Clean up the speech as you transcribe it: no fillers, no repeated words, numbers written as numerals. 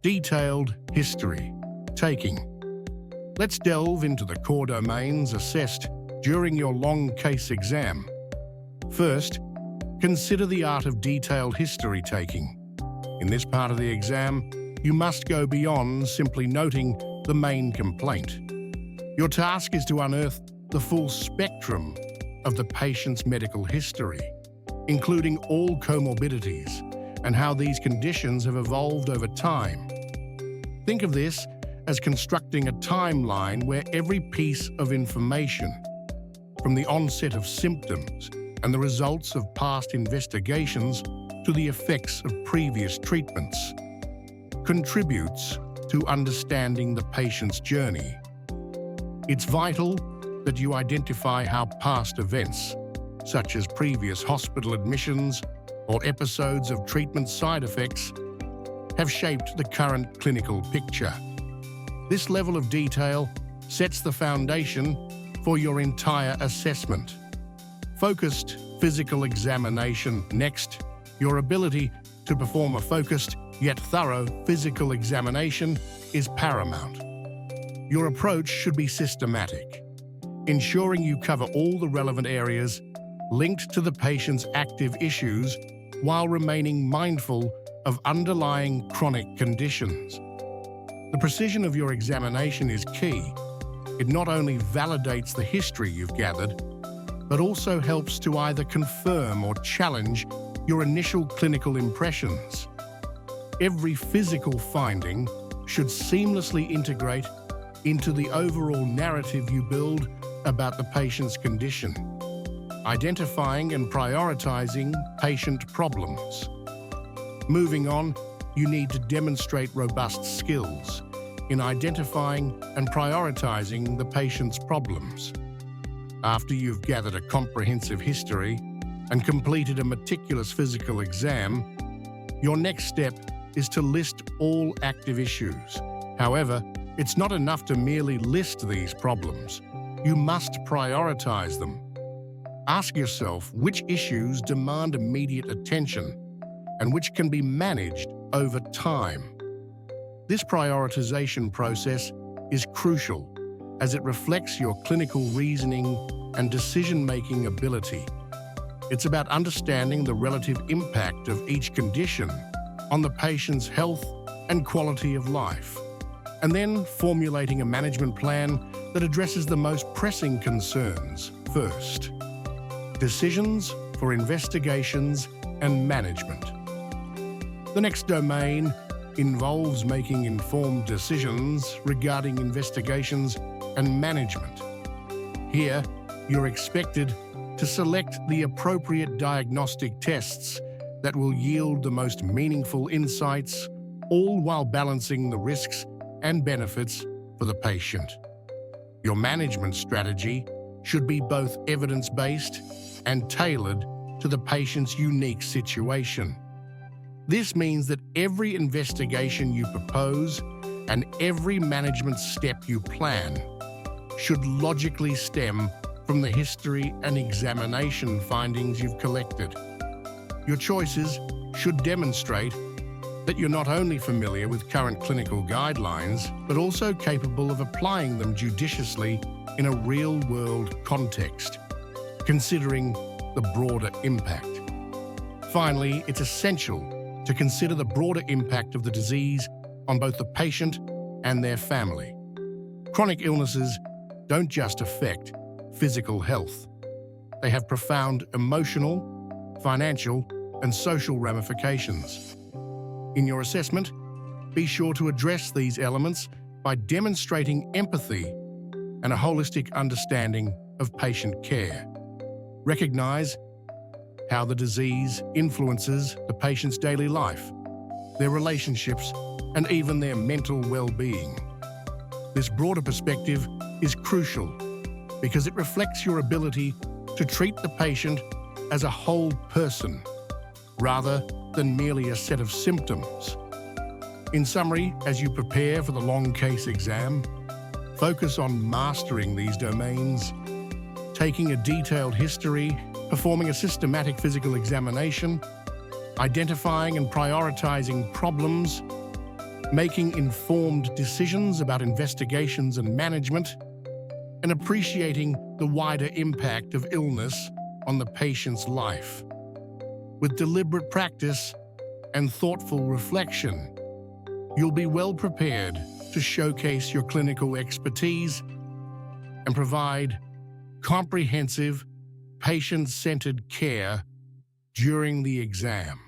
Detailed history taking. Let's delve into the core domains assessed during your long case exam. First, consider the art of detailed history taking. In this part of the exam, you must go beyond simply noting the main complaint. Your task is to unearth the full spectrum of the patient's medical history, including all comorbidities and how these conditions have evolved over time. Think of this as constructing a timeline where every piece of information, from the onset of symptoms and the results of past investigations to the effects of previous treatments, contributes to understanding the patient's journey. It's vital that you identify how past events, such as previous hospital admissions or episodes of treatment side effects, have shaped the current clinical picture. This level of detail sets the foundation for your entire assessment. Focused physical examination. Next, your ability to perform a focused yet thorough physical examination is paramount. Your approach should be systematic, ensuring you cover all the relevant areas linked to the patient's active issues while remaining mindful of underlying chronic conditions. The precision of your examination is key. It not only validates the history you've gathered, but also helps to either confirm or challenge your initial clinical impressions. Every physical finding should seamlessly integrate into the overall narrative you build about the patient's condition, identifying and prioritizing patient problems. Moving on, you need to demonstrate robust skills in identifying and prioritizing the patient's problems. After you've gathered a comprehensive history and completed a meticulous physical exam, your next step is to list all active issues. However, it's not enough to merely list these problems. You must prioritize them. Ask yourself which issues demand immediate attention and which can be managed over time. This prioritization process is crucial as it reflects your clinical reasoning and decision-making ability. It's about understanding the relative impact of each condition on the patient's health and quality of life, and then formulating a management plan that addresses the most pressing concerns first. Decisions for investigations and management. The next domain involves making informed decisions regarding investigations and management. Here, you're expected to select the appropriate diagnostic tests that will yield the most meaningful insights, all while balancing the risks and benefits for the patient. Your management strategy should be both evidence-based and tailored to the patient's unique situation. This means that every investigation you propose and every management step you plan should logically stem from the history and examination findings you've collected. Your choices should demonstrate that you're not only familiar with current clinical guidelines, but also capable of applying them judiciously in a real-world context, considering the broader impact. Finally, it's essential to consider the broader impact of the disease on both the patient and their family. Chronic illnesses don't just affect physical health. They have profound emotional, financial, and social ramifications. In your assessment, be sure to address these elements by demonstrating empathy and a holistic understanding of patient care. Recognize how the disease influences the patient's daily life, their relationships, and even their mental well-being. This broader perspective is crucial because it reflects your ability to treat the patient as a whole person rather than merely a set of symptoms. In summary, as you prepare for the long case exam, focus on mastering these domains, taking a detailed history, performing a systematic physical examination, identifying and prioritizing problems, making informed decisions about investigations and management, and appreciating the wider impact of illness on the patient's life. With deliberate practice and thoughtful reflection, you'll be well prepared to showcase your clinical expertise and provide comprehensive, patient-centered care during the exam.